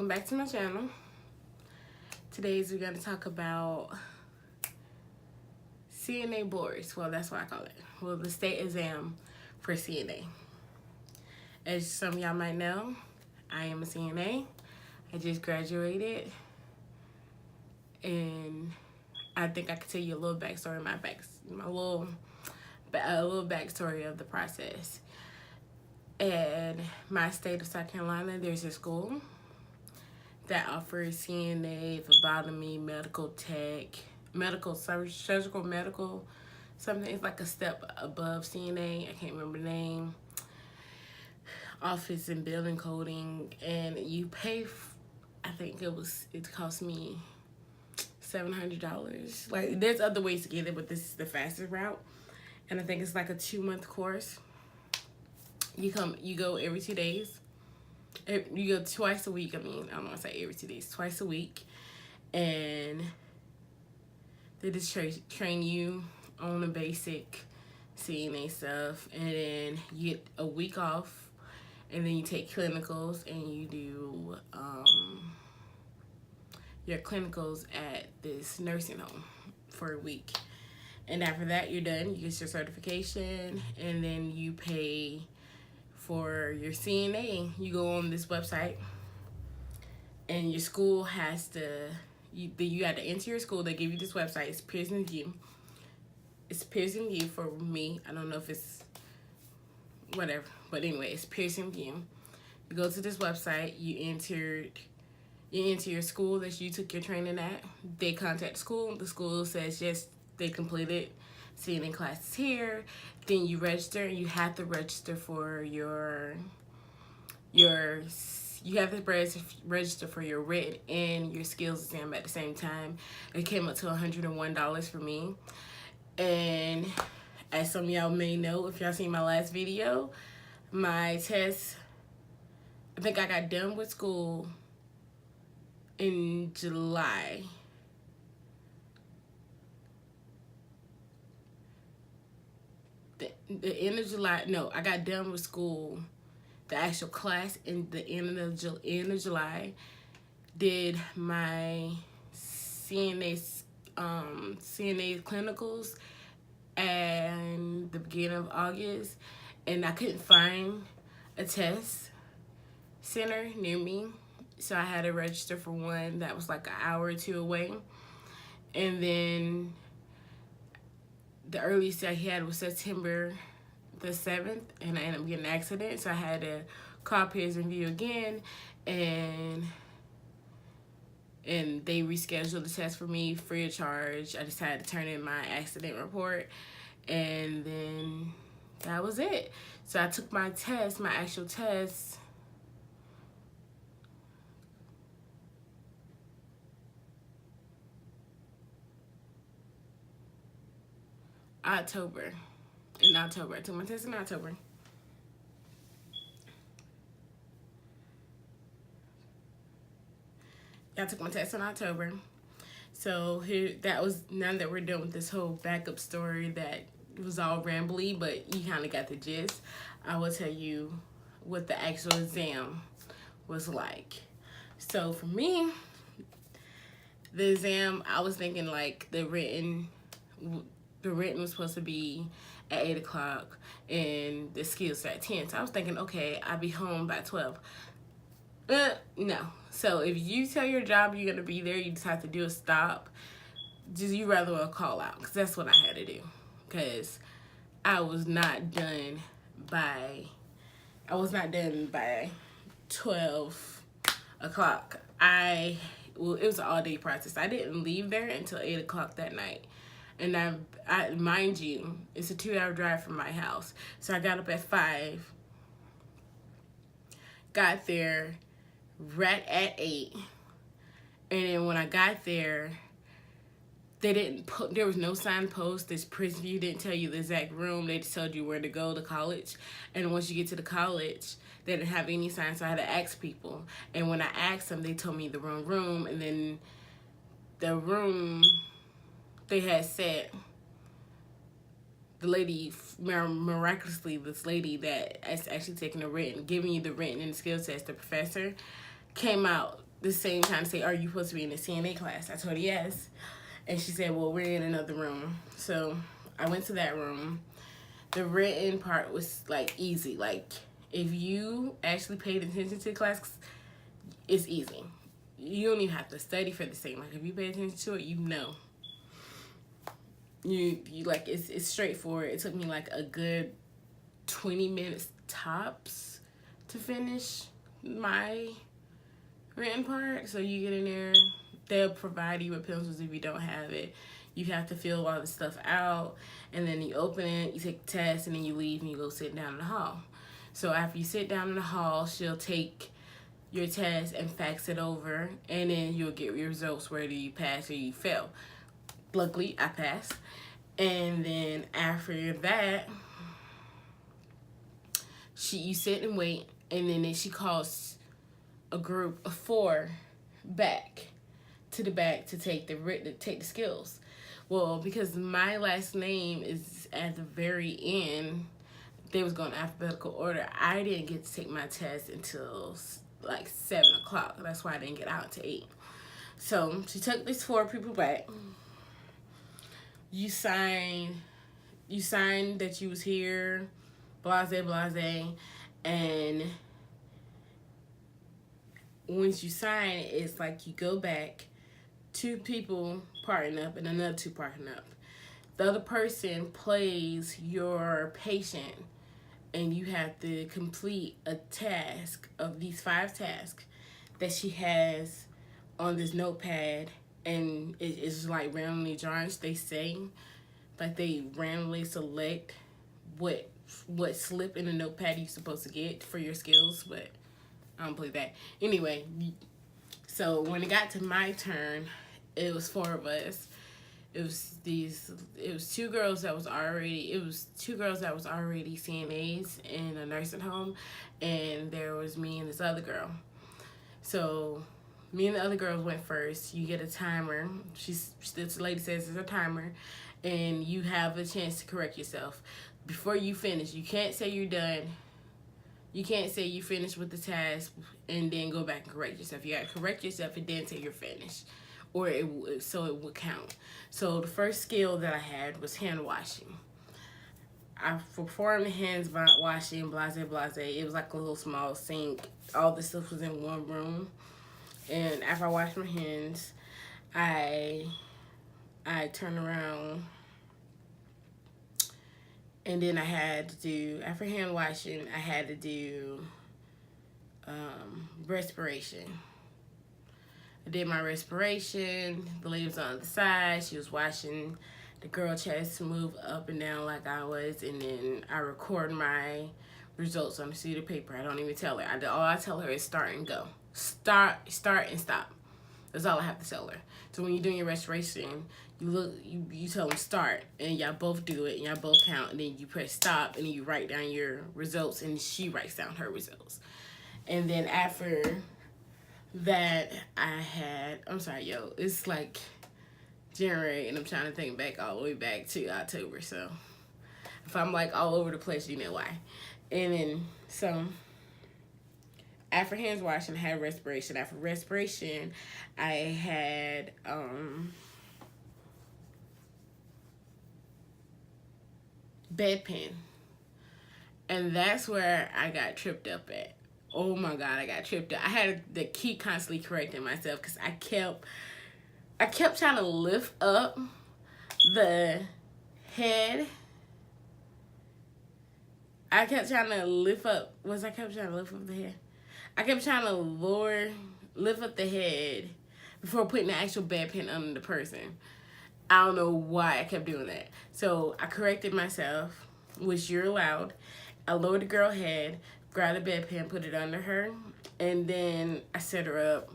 welcome back to my channel. Today's we're going to talk about CNA boards. Well, that's what I call it. Well, the state exam for CNA. As some of y'all might know, I am a CNA. I just graduated, and I think I could tell you a little backstory, a little backstory of the process. In my state of South Carolina, there's a school that offers CNA, phlebotomy, medical tech, surgical medical, something. It's like a step above CNA. I can't remember the name. Office and building coding, and you pay. I think it cost me $700. Like, there's other ways to get it, but this is the fastest route. And I think it's like a 2-month course. You go every 2 days. You go twice a week. I don't want to say every 2 days, twice a week. And they just train you on the basic CNA stuff. And then you get a week off. And then you take clinicals and you do your clinicals at this nursing home for a week. And after that, you're done. You get your certification, and then you pay for your CNA. You go on this website, and your school has to, you have to enter your school. They give you this website. It's Pearson View. It's Pearson View for me. I don't know if it's whatever, but anyway, it's Pearson View. You go to this website. You enter your school that you took your training at. They contact the school. The school says yes, they completed CNA classes here. Then you register, and you have to register for you have to register for your written and your skills exam at the same time. It came up to $101 for me. And as some of y'all may know, if y'all seen my last video, my test, I think I got done with school in July. The end of July. No, I got done with school, the actual class, in the end of July. Did my CNA clinicals and the beginning of August, and I couldn't find a test center near me, so I had to register for one that was like an hour or two away. And then the earliest I had was September the 7th, and I ended up getting an accident, so I had to call Pearson View again, and they rescheduled the test for me free of charge. I just had to turn in my accident report, and then that was it. So I took my test, my actual test, in October. I took my test in October. I took my test in October. So now that we're done with this whole backup story that was all rambly, but you kind of got the gist, I will tell you what the actual exam was like. So for me, the exam, I was thinking like the written was supposed to be at 8 o'clock and the skills at 10. So I was thinking, okay, I'll be home by 12. No. So if you tell your job you're going to be there, you just have to do a stop. You rather well call out, because that's what I had to do. Because I was not done by 12 o'clock. It was an all-day process. I didn't leave there until 8 o'clock that night. And I mind you, it's a 2-hour drive from my house. So I got up at 5, got there right at 8. And then when I got there, there was no signpost. This Pearson View didn't tell you the exact room. They just told you where to go to college. And once you get to the college, they didn't have any signs, so I had to ask people. And when I asked them, they told me the wrong room. And then the room they had said, the lady, miraculously, this lady that is actually taking the written, giving you the written and the skills test, the professor, came out the same time to say, are you supposed to be in the CNA class? I told her yes. And she said, well, we're in another room. So I went to that room. The written part was like easy. Like if you actually paid attention to the class, it's easy. You don't even have to study for the same. Like if you pay attention to it, you know. You like it's straightforward. It took me like a good 20 minutes tops to finish my written part. So you get in there, they'll provide you with pencils if you don't have it. You have to fill all the stuff out, and then you open it, you take the test, and then you leave and you go sit down in the hall. So after you sit down in the hall, she'll take your test and fax it over, and then you'll get your results whether you pass or you fail. Luckily, I passed. And then after that, you sit and wait, and then she calls a group of 4 back to the back to take the skills. Well, because my last name is at the very end, they was going alphabetical order. I didn't get to take my test until like 7 o'clock. That's why I didn't get out until 8. So she took these 4 people back. You signed that you was here, blase, blase, and once you sign, it's like you go back, 2 people partner up and another 2 partner up. The other person plays your patient, and you have to complete a task of these 5 tasks that she has on this notepad, and it's like randomly drawn. They say, like they randomly select what slip in the notepad you're supposed to get for your skills, but I don't believe that. Anyway, so when it got to my turn, it was 4 of us. It was 2 girls that was already CNAs in a nursing home, and there was me and this other girl. So me and the other girls went first. You get a timer. This lady says there's a timer, and you have a chance to correct yourself before you finish. You can't say you're done. You can't say you finished with the task and then go back and correct yourself. You gotta correct yourself and then say you're finished, or so it would count. So the first skill that I had was hand washing. I performed the hands washing, blase, blase. It was like a little small sink. All the stuff was in one room. And after I washed my hands, I turned around, and then I had to do, after hand washing, I had to do respiration. I did my respiration. The lady was on the side. She was watching the girl chest move up and down like I was, and then I record my results on a sheet of paper. I don't even tell her. All I tell her is start and go. Start and stop. That's all I have to tell her. So when you're doing your respiration, you tell them start, and y'all both do it, and y'all both count, and then you press stop, and then you write down your results, and she writes down her results. And then after that, it's like January, and I'm trying to think back all the way back to October. So if I'm like all over the place, you know why. And then after hands washing, I had respiration. After respiration, I had bedpan. And that's where I got tripped up at. Oh my God, I got tripped up. I had to keep constantly correcting myself because I kept trying to lift up the head. I kept trying to lift up the head? I kept trying to lift up the head before putting the actual bedpan under the person. I don't know why I kept doing that. So I corrected myself, which you're allowed. I lowered the girl's head, grabbed the bedpan, put it under her, and then I set her up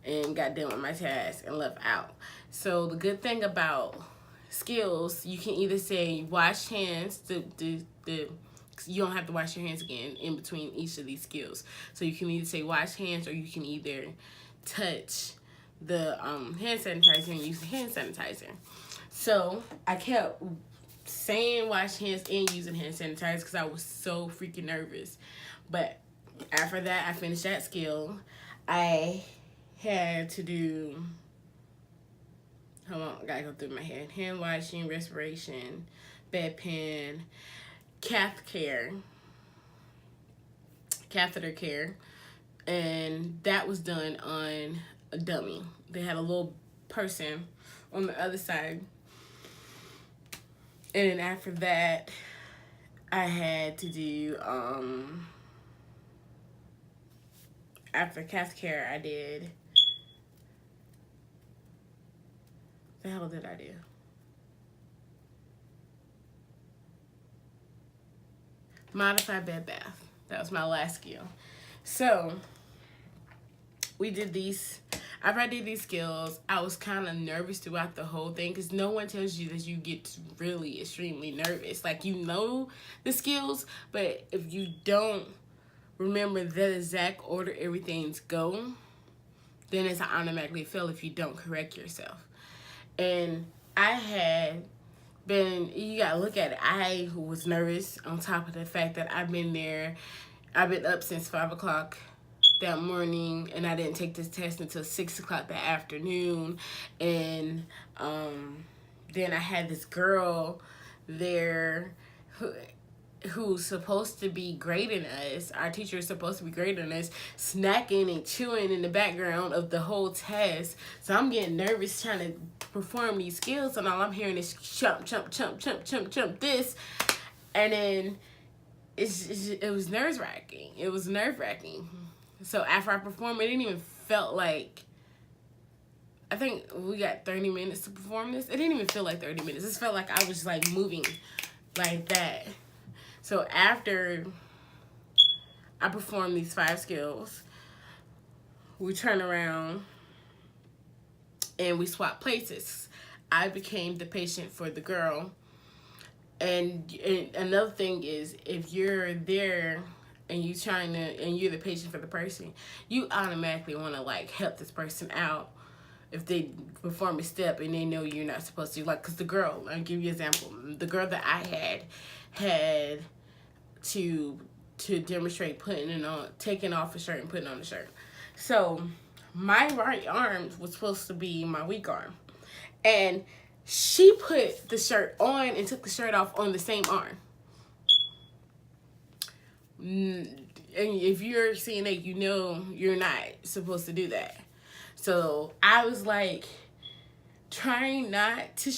and got done with my task and left out. So the good thing about skills, you can either say wash hands, you don't have to wash your hands again in between each of these skills. So you can either say wash hands, or you can either touch the hand sanitizer and use the hand sanitizer. So I kept saying wash hands and using hand sanitizer because I was so freaking nervous. But after that, I finished that skill. I had to do, hold on, I gotta go through my head. Hand washing, respiration, bedpan, catheter care, and that was done on a dummy. They had a little person on the other side, and then after that, I had to do after cath care, I did. The hell did I do? Modified bed bath. That was my last skill. So we did these. After I did these skills, I was kind of nervous throughout the whole thing because no one tells you that you get really extremely nervous. Like, you know the skills, but if you don't remember the exact order everything's go, then it's an automatically fail if you don't correct yourself. And I had been, you gotta look at it, I was nervous on top of the fact that I've been up since 5 o'clock that morning, and I didn't take this test until 6 o'clock that afternoon. And then I had this girl there who's supposed to be grading us. Our teacher is supposed to be grading us, snacking and chewing in the background of the whole test. So I'm getting nervous trying to perform these skills, and all I'm hearing is chump, chump, chump, chump, chump, chump, this. And then it was nerve-wracking. It was nerve-wracking. So after I performed, it didn't even felt like, I think we got 30 minutes to perform this. It didn't even feel like 30 minutes. It felt like I was like moving like that. So after I performed these 5 skills, we turn around and we swap places. I became the patient for the girl. And another thing is, if you're there and you're the patient for the person, you automatically want to like help this person out if they perform a step and they know you're not supposed to. Like, because the girl, I'll give you an example. The girl that I had to demonstrate taking off a shirt and putting on a shirt. So my right arm was supposed to be my weak arm, and she put the shirt on and took the shirt off on the same arm. And if you're CNA, you know you're not supposed to do that. So I was like trying not to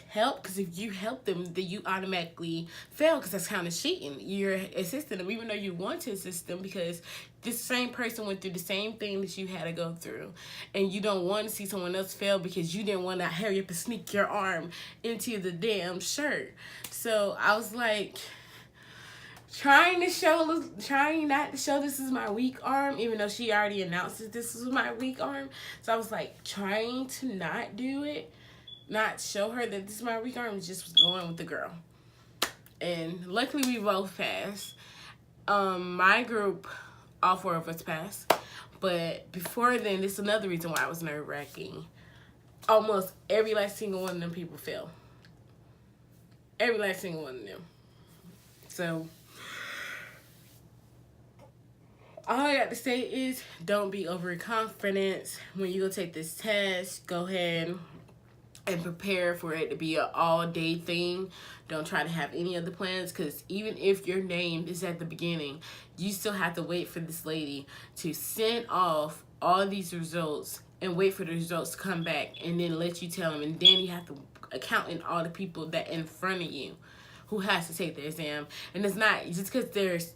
help, because if you help them, then you automatically fail, because that's kind of cheating. You're assisting them even though you want to assist them, because this same person went through the same thing that you had to go through, and you don't want to see someone else fail because you didn't want to hurry up and sneak your arm into the damn shirt. So I was like trying not to show this is my weak arm, even though she already announced that this was my weak arm. So I was like trying to not do it, not show her that this is my weak arm, just was going with the girl. And luckily we both passed. My group, all 4 of us passed. But before then, this is another reason why I was nerve-wracking. Almost every last single one of them people failed. Every last single one of them. So all I got to say is, don't be overconfident. When you go take this test, go ahead and prepare for it to be an all-day thing. Don't try to have any other plans, because even if your name is at the beginning, you still have to wait for this lady to send off all these results and wait for the results to come back, and then let you tell them. And then you have to account in all the people that in front of you who has to take the exam. And it's not just because there's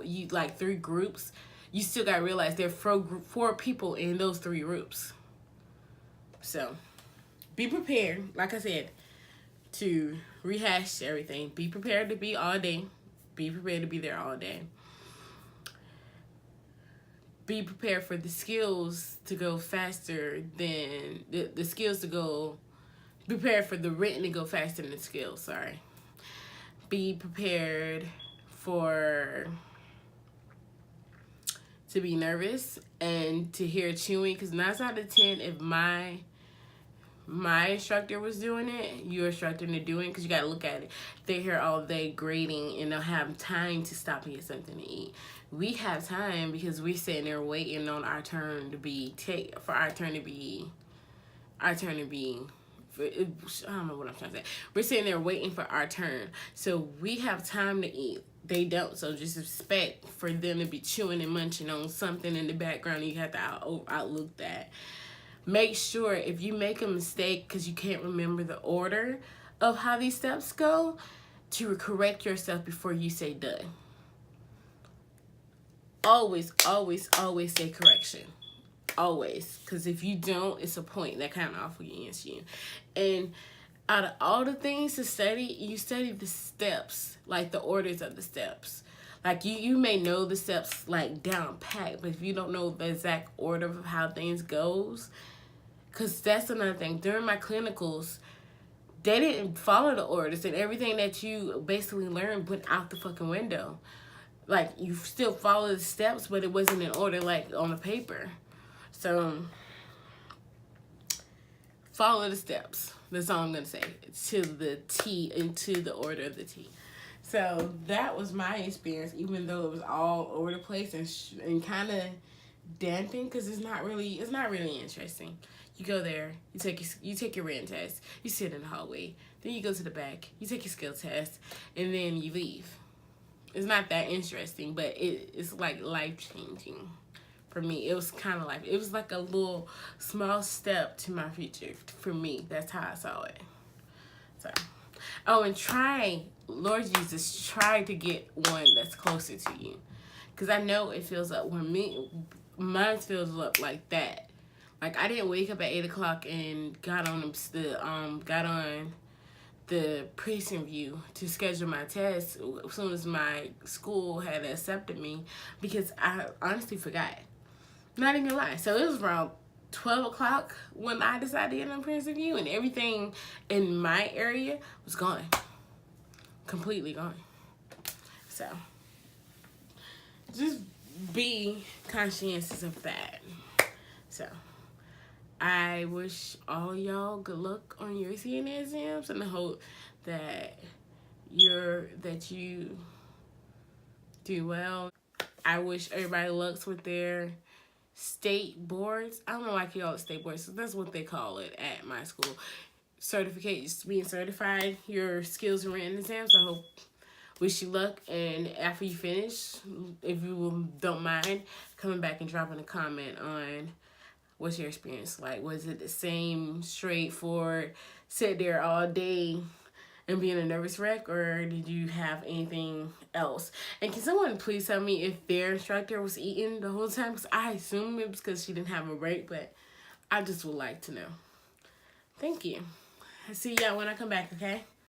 you like 3 groups, you still gotta realize there are 4 people in those 3 groups. So be prepared, like I said, to rehash everything. Be prepared to be all day. Be prepared to be there all day. Be prepared for the skills to go faster than the skills to go. Be prepared for the written to go faster than the skills. Sorry. Be prepared to be nervous and to hear chewing, because 9 out of 10, if my my instructor was doing it, your instructor to doing it, because you got to look at it. They're here all day grading and they'll have time to stop and get something to eat. We have time because we're sitting there waiting on our turn to be I don't know what I'm trying to say. We're sitting there waiting for our turn. So we have time to eat. They don't. So just expect for them to be chewing and munching on something in the background. You have to outlook that. Make sure if you make a mistake because you can't remember the order of how these steps go, to correct yourself before you say done. Always, always, always say correction. Always. Because if you don't, it's a point that kind of off against you. And out of all the things to study, you study the steps, like the orders of the steps. Like you may know the steps like down pat, but if you don't know the exact order of how things goes, because that's another thing. During my clinicals, they didn't follow the orders, and everything that you basically learned went out the fucking window. Like, you still follow the steps, but it wasn't in order like on the paper. So, follow the steps. That's all I'm going to say. To the T, into the order of the T. So, that was my experience, even though it was all over the place and kind of damping, because it's not really interesting. You go there, you take your written test, you sit in the hallway, then you go to the back, you take your skill test, and then you leave. It's not that interesting, but it's like life-changing for me. It was kind of like, it was like a little small step to my future for me. That's how I saw it. So, oh, and try, Lord Jesus, try to get one that's closer to you. Because I know it feels up mine feels up like that. Like, I didn't wake up at 8 o'clock and got on the precinct view to schedule my test as soon as my school had accepted me, because I honestly forgot. Not even lie. So it was around 12 o'clock when I decided to get on precinct view, and everything in my area was gone. Completely gone. So just be conscientious of that. So I wish all y'all good luck on your CNA exams, and I hope that you do well. I wish everybody lucks with their state boards. I don't know why I call it state boards. So that's what they call it at my school. Being certified, your skills and written exams. I hope, wish you luck, and after you finish, if you don't mind, coming back and dropping a comment on what's your experience like. Was it the same straightforward, sit there all day and being a nervous wreck, or did you have anything else? And can someone please tell me if their instructor was eating the whole time? Because I assume it was because she didn't have a break, but I just would like to know. Thank you. I'll see y'all when I come back, okay?